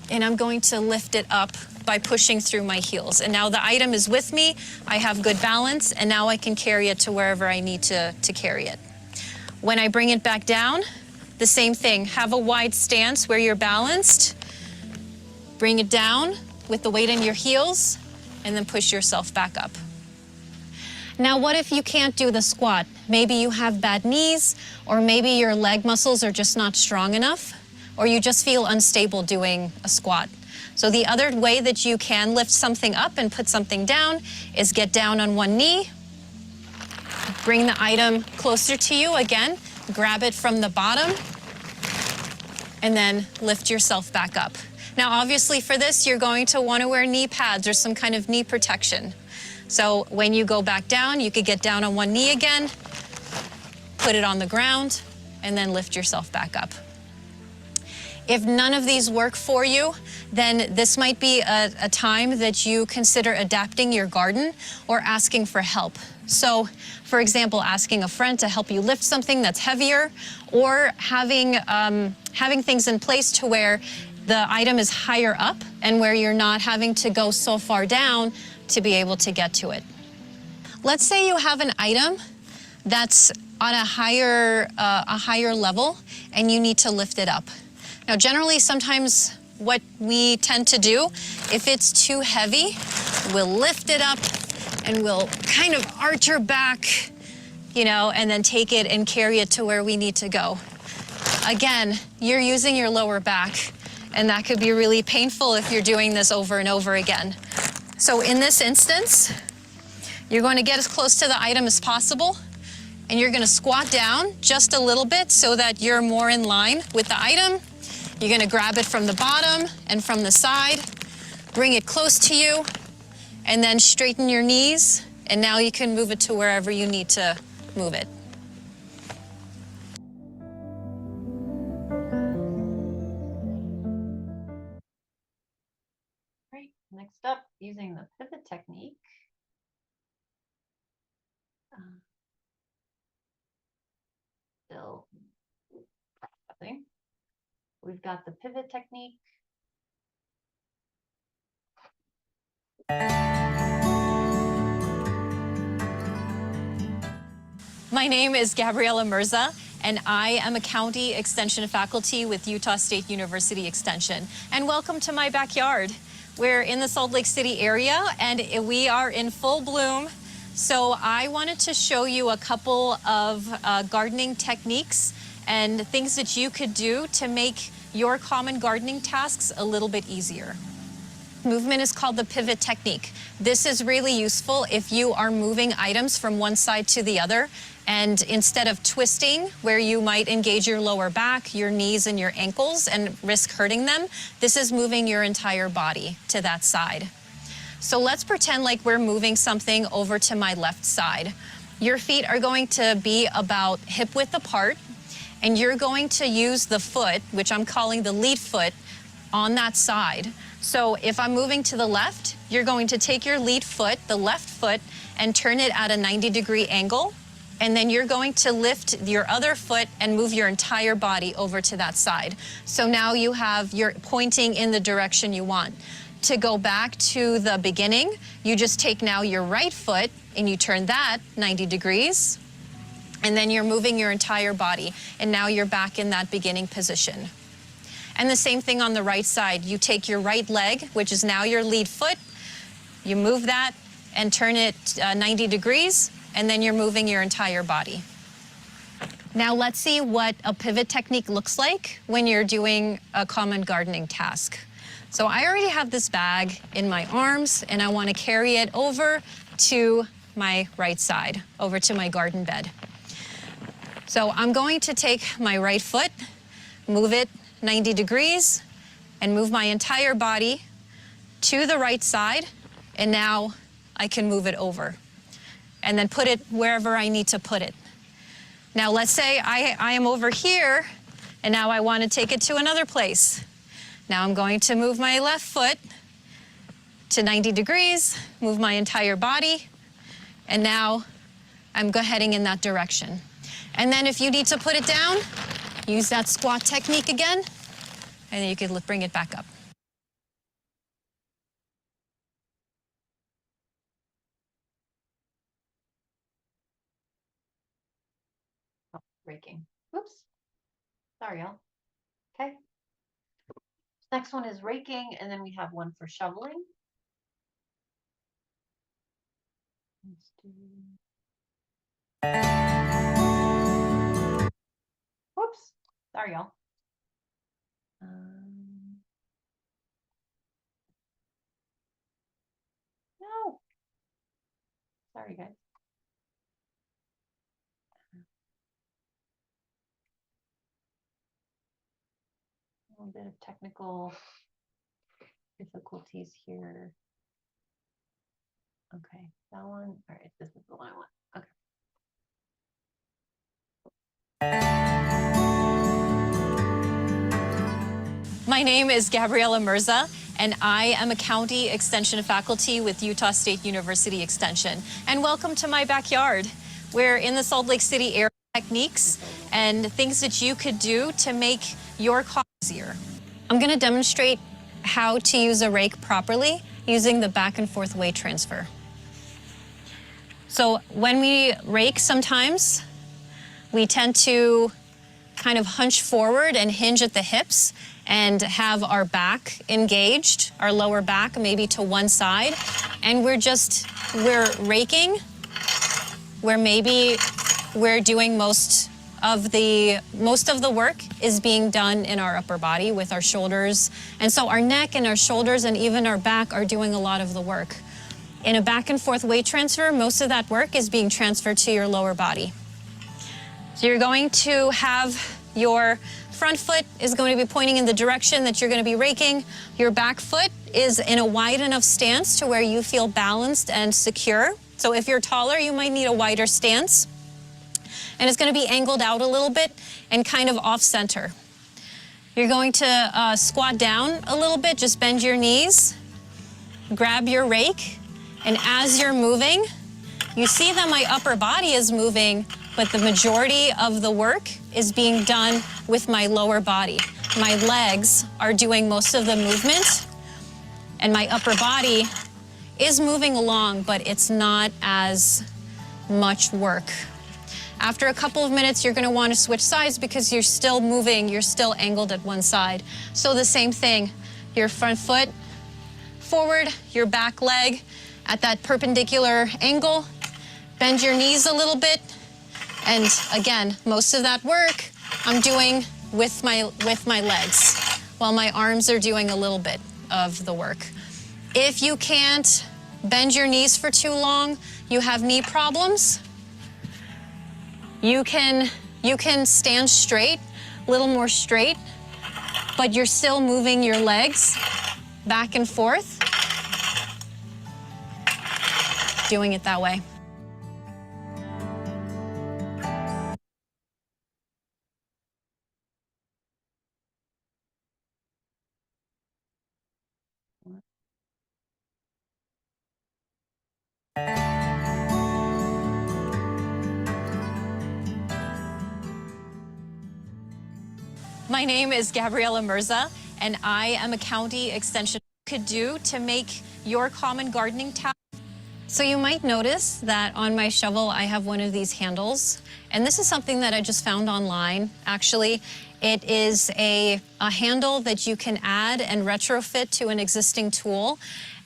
And I'm going to lift it up by pushing through my heels. And now the item is with me, I have good balance, and now I can carry it to wherever I need to carry it. When I bring it back down, the same thing. Have a wide stance where you're balanced. Bring it down with the weight in your heels, and then push yourself back up. Now, what if you can't do the squat? Maybe you have bad knees, or maybe your leg muscles are just not strong enough, or you just feel unstable doing a squat. So the other way that you can lift something up and put something down is get down on one knee, bring the item closer to you again, grab it from the bottom, and then lift yourself back up. Now, obviously for this, you're going to want to wear knee pads or some kind of knee protection. So when you go back down, you could get down on one knee again, put it on the ground, and then lift yourself back up. If none of these work for you, then this might be a time that you consider adapting your garden or asking for help. So, for example, asking a friend to help you lift something that's heavier, or having things in place to where the item is higher up and where you're not having to go so far down to be able to get to it. Let's say you have an item that's on a higher level and you need to lift it up. Now, generally, sometimes what we tend to do, if it's too heavy, we'll lift it up and we'll kind of arch our back, you know, and then take it and carry it to where we need to go. Again, you're using your lower back, and that could be really painful if you're doing this over and over again. So in this instance, you're going to get as close to the item as possible, and you're going to squat down just a little bit so that you're more in line with the item. You're going to grab it from the bottom and from the side, bring it close to you, and then straighten your knees, and now you can move it to wherever you need to move it. Great. Next up, using the pivot technique. Still nothing. We've got the pivot technique. My name is Gabriela Murza, and I am a county extension faculty with Utah State University Extension. And welcome to my backyard, We're in the Salt Lake City area and we are in full bloom. So I wanted to show you a couple of gardening techniques and things that you could do to make your common gardening tasks a little bit easier. Movement is called the pivot technique. This is really useful if you are moving items from one side to the other, and instead of twisting where you might engage your lower back, your knees and your ankles and risk hurting them, this is moving your entire body to that side. So let's pretend like we're moving something over to my left side. Your feet are going to be about hip width apart, and you're going to use the foot, which I'm calling the lead foot, on that side. So if I'm moving to the left, you're going to take your lead foot, the left foot, and turn it at a 90-degree angle. And then you're going to lift your other foot and move your entire body over to that side. So now you're pointing in the direction you want. To go back to the beginning, you just take now your right foot and you turn that 90 degrees. And then you're moving your entire body. And now you're back in that beginning position. And the same thing on the right side. You take your right leg, which is now your lead foot, you move that and turn it 90 degrees, and then you're moving your entire body. Now let's see what a pivot technique looks like when you're doing a common gardening task. So I already have this bag in my arms, and I want to carry it over to my right side, over to my garden bed. So I'm going to take my right foot, move it 90 degrees, and move my entire body to the right side, and now I can move it over and then put it wherever I need to put it. Now let's say I am over here, and now I want to take it to another place. Now I'm going to move my left foot to 90 degrees, move my entire body, and now I'm heading in that direction. And then if you need to put it down, use that squat technique again, and then you can bring it back up. Oh, raking. Oops. Sorry, y'all. Okay. Next one is raking, and then we have one for shoveling. Let's do... Whoops. Sorry, y'all. No. Sorry, guys. A little bit of technical difficulties here. Okay, that one. All right, this is the one I want. Okay. My name is Gabriela Murza, and I am a county extension faculty with Utah State University Extension. And welcome to my backyard. We're in the Salt Lake City area. Techniques and things that you could do to make your cause easier. I'm going to demonstrate how to use a rake properly using the back and forth weight transfer. So when we rake, sometimes we tend to kind of hunch forward and hinge at the hips and have our back engaged, our lower back maybe to one side, and we're raking where maybe we're doing most of the work is being done in our upper body with our shoulders. And so our neck and our shoulders and even our back are doing a lot of the work. In a back and forth weight transfer, most of that work is being transferred to your lower body. So you're going to have your front foot is going to be pointing in the direction that you're going to be raking. Your back foot is in a wide enough stance to where you feel balanced and secure. So if you're taller, you might need a wider stance. And it's going to be angled out a little bit and kind of off center. You're going to squat down a little bit, just bend your knees, grab your rake, and as you're moving, you see that my upper body is moving, but the majority of the work is being done with my lower body. My legs are doing most of the movement, and my upper body is moving along, but it's not as much work. After a couple of minutes, you're going to want to switch sides because you're still moving, you're still angled at one side. So the same thing, your front foot forward your back leg at that perpendicular angle. Bend your knees a little bit. And again, most of that work I'm doing with my legs, while my arms are doing a little bit of the work. If you can't bend your knees for too long, you have knee problems, you can stand straight, a little more straight, but you're still moving your legs back and forth, doing it that way. My name is Gabriela Murza, and I am a county extension. Could do to make your common gardening task. So you might notice that on my shovel I have one of these handles, and this is something that I just found online. Actually, it is a handle that you can add and retrofit to an existing tool,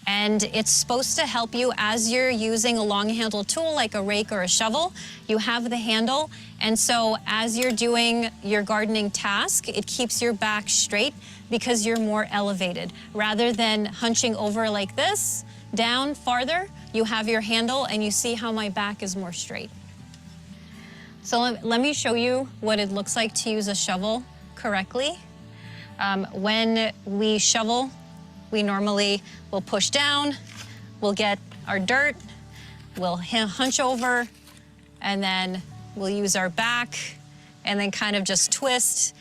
and it's supposed to help you as you're using a long handled tool like a rake or a shovel. You have the handle, and so as you're doing your gardening task, it keeps your back straight because you're more elevated. Rather than hunching over like this, down farther, you have your handle and you see how my back is more straight. So let me show you what it looks like to use a shovel correctly. When we shovel, we normally will push down, we'll get our dirt, we'll hunch over, and then we'll use our back and then kind of just twist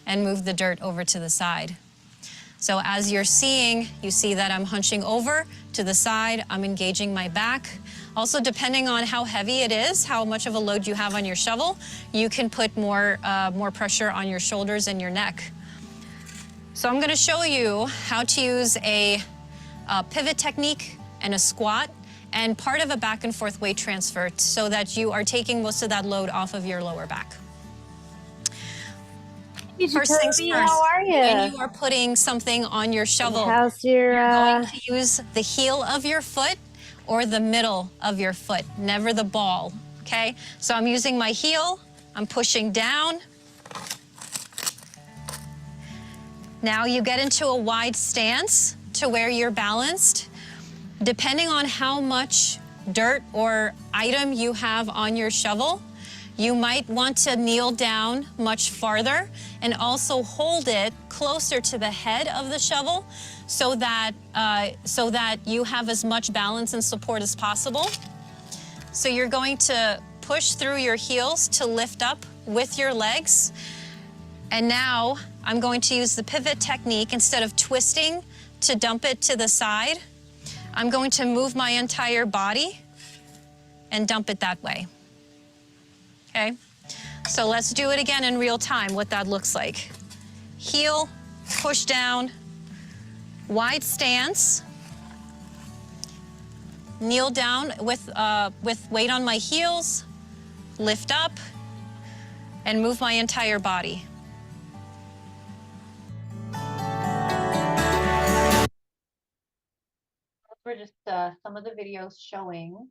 and move the dirt over to the side. So as you're seeing, you see that I'm hunching over to the side, I'm engaging my back. Also, depending on how heavy it is, how much of a load you have on your shovel, you can put more pressure on your shoulders and your neck. So I'm gonna show you how to use a pivot technique and a squat and part of a back and forth weight transfer so that you are taking most of that load off of your lower back. First things first, how are you? when you are putting something on your shovel, How's your, you're going to use the heel of your foot or the middle of your foot, never the ball, okay? So I'm using my heel, I'm pushing down. Now you get into a wide stance to where you're balanced. Depending on how much dirt or item you have on your shovel, you might want to kneel down much farther and also hold it closer to the head of the shovel so that you have as much balance and support as possible. So you're going to push through your heels to lift up with your legs. And now I'm going to use the pivot technique. Instead of twisting to dump it to the side, I'm going to move my entire body and dump it that way. Okay, so let's do it again in real time, what that looks like. Heel, push down, wide stance, kneel down with weight on my heels, lift up, and move my entire body. Those were just some of the videos showing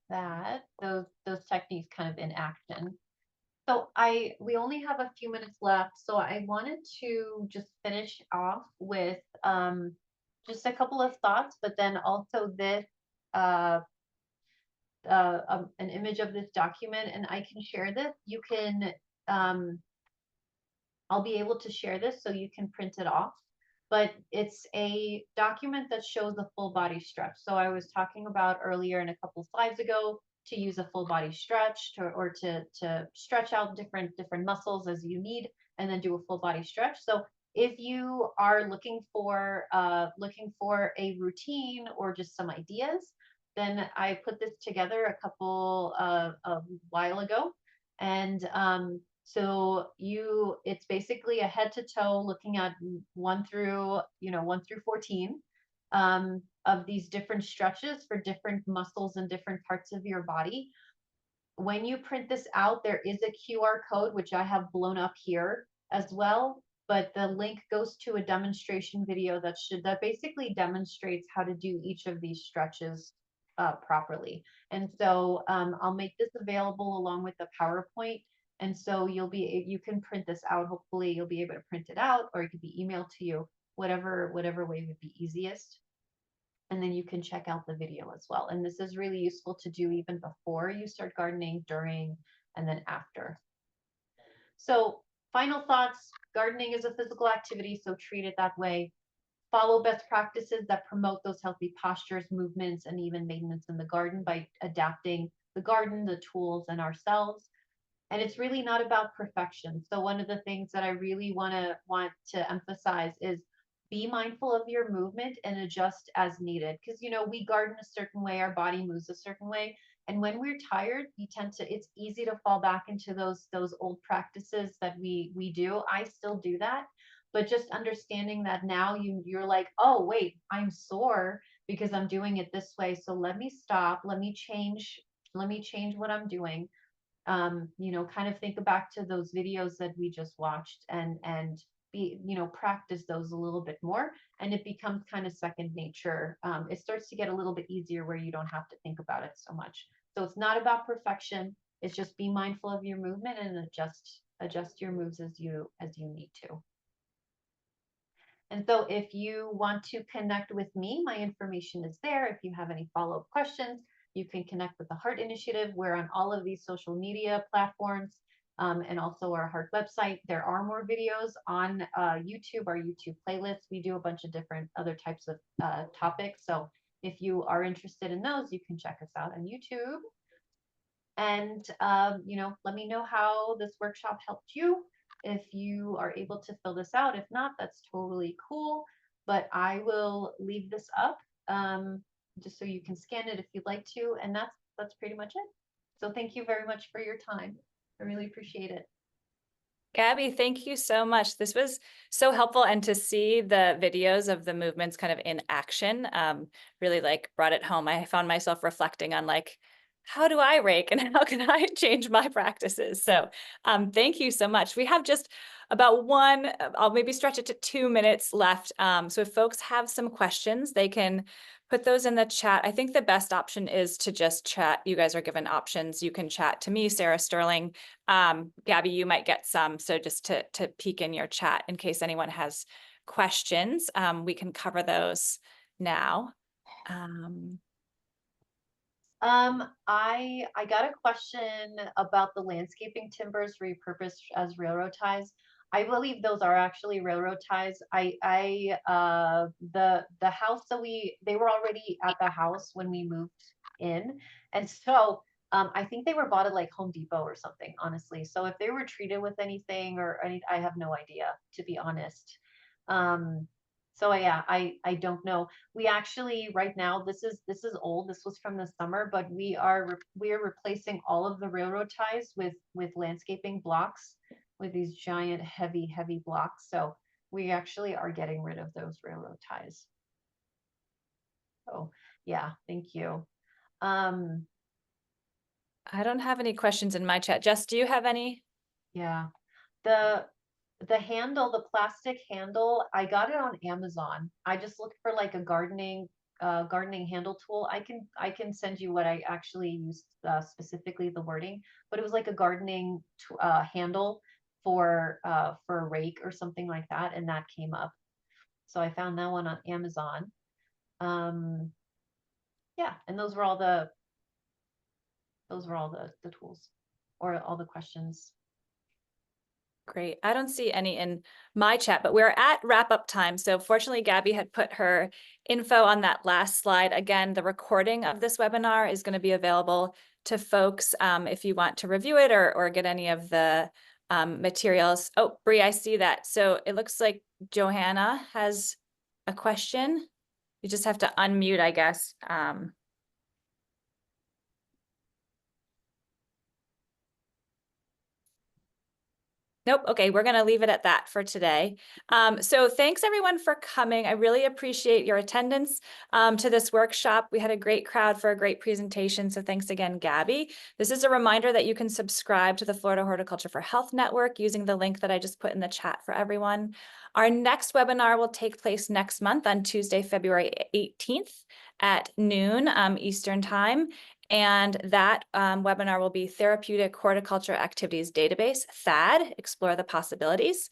that those techniques kind of in action. So we only have a few minutes left, so I wanted to just finish off with just a couple of thoughts, but then also this an image of this document, and I can share this. You can I'll be able to share this so you can print it off, but it's a document that shows a full body stretch. So I was talking about earlier in a couple slides ago to use a full body stretch to stretch out different muscles as you need, and then do a full body stretch. So if you are looking for a routine or just some ideas, then I put this together a couple a while ago, and so it's basically a head to toe looking at 1 through 14 of these different stretches for different muscles and different parts of your body. When you print this out, there is a QR code, which I have blown up here as well. but the link goes to a demonstration video that basically demonstrates how to do each of these stretches properly. And so I'll make this available along with the PowerPoint. And so you can print this out. Hopefully you'll be able to print it out, or it could be emailed to you, whatever way would be easiest. And then you can check out the video as well. And this is really useful to do even before you start gardening, during, and then after. So final thoughts: gardening is a physical activity, so treat it that way. Follow best practices that promote those healthy postures, movements, and even maintenance in the garden by adapting the garden, the tools, and ourselves. And it's really not about perfection. So one of the things that I really want to emphasize is be mindful of your movement and adjust as needed. Because, you know, we garden a certain way, our body moves a certain way. And when we're tired, it's easy to fall back into those old practices that we do. I still do that. But just understanding that now you're like, oh, wait, I'm sore because I'm doing it this way. So let me stop, let me change what I'm doing. You know, kind of think back to those videos that we just watched and practice those a little bit more, and it becomes kind of second nature. It starts to get a little bit easier where you don't have to think about it so much. So it's not about perfection. It's just be mindful of your movement and adjust your moves as you need to. And so if you want to connect with me, my information is there. If you have any follow-up questions, you can connect with the Heart Initiative. We're on all of these social media platforms, and also our Heart website. There are more videos on YouTube, our YouTube playlist. We do a bunch of different other types of topics. So if you are interested in those, you can check us out on YouTube. And, let me know how this workshop helped you. If you are able to fill this out. If not, that's totally cool. But I will leave this up just so you can scan it if you'd like to. And that's pretty much it. So thank you very much for your time. I really appreciate it. Gabby, thank you so much. This was so helpful, and to see the videos of the movements kind of in action really brought it home. I found myself reflecting on how do I rake and how can I change my practices? So thank you so much. We have just about I'll maybe stretch it to 2 minutes left. So if folks have some questions, they can put those in the chat. I think the best option is to just chat. You guys are given options. You can chat to me, Sarah Sterling. Gabby, you might get some. So just to peek in your chat in case anyone has questions, we can cover those now. I got a question about the landscaping timbers repurposed as railroad ties. I believe those are actually railroad ties. The house that they were already at the house when we moved in, and so I think they were bought at like Home Depot or something, honestly. So if they were treated with anything or any, I have no idea, to be honest. So yeah, I don't know. We actually right now, this is old. This was from the summer, but we are replacing all of the railroad ties with landscaping blocks, with these giant heavy blocks. So we actually are getting rid of those railroad ties. Oh yeah, thank you. I don't have any questions in my chat. Jess, do you have any? Yeah, the handle, the plastic handle, I got it on Amazon. I just looked for like a gardening handle tool. I can send you what I actually used, specifically the wording, but it was like a gardening handle for a rake or something like that, and that came up. So I found that one on Amazon. Yeah, and those were all the tools, or all the questions. Great. I don't see any in my chat, but we're at wrap up time. So fortunately, Gabby had put her info on that last slide. Again, the recording of this webinar is going to be available to folks if you want to review it or get any of the materials. Oh, Bree, I see that. So it looks like Johanna has a question. You just have to unmute, I guess. Nope. Okay, we're going to leave it at that for today. So thanks everyone for coming. I really appreciate your attendance to this workshop. We had a great crowd for a great presentation. So thanks again, Gabby. This is a reminder that you can subscribe to the Florida Horticulture for Health Network using the link that I just put in the chat for everyone. Our next webinar will take place next month on Tuesday, February 18th at noon Eastern Time. And that webinar will be Therapeutic Horticulture Activities Database, THAD, Explore the Possibilities.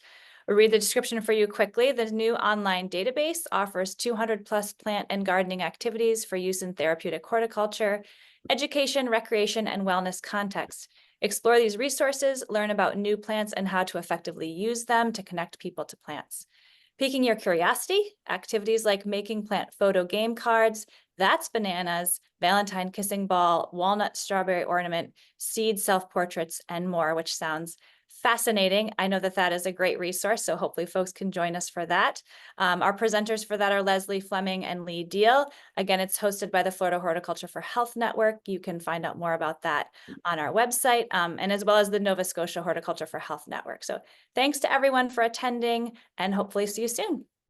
I'll read the description for you quickly. The new online database offers 200 plus plant and gardening activities for use in therapeutic horticulture, education, recreation, and wellness contexts. Explore these resources, learn about new plants and how to effectively use them to connect people to plants. Piquing your curiosity, activities like making plant photo game cards, that's bananas, Valentine kissing ball, walnut strawberry ornament, seed self-portraits, and more, which sounds fascinating. I know that that is a great resource, so hopefully folks can join us for that. Our presenters for that are Leslie Fleming and Lee Deal. Again, it's hosted by the Florida Horticulture for Health Network. You can find out more about that on our website, and as well as the Nova Scotia Horticulture for Health Network. So thanks to everyone for attending, and hopefully see you soon.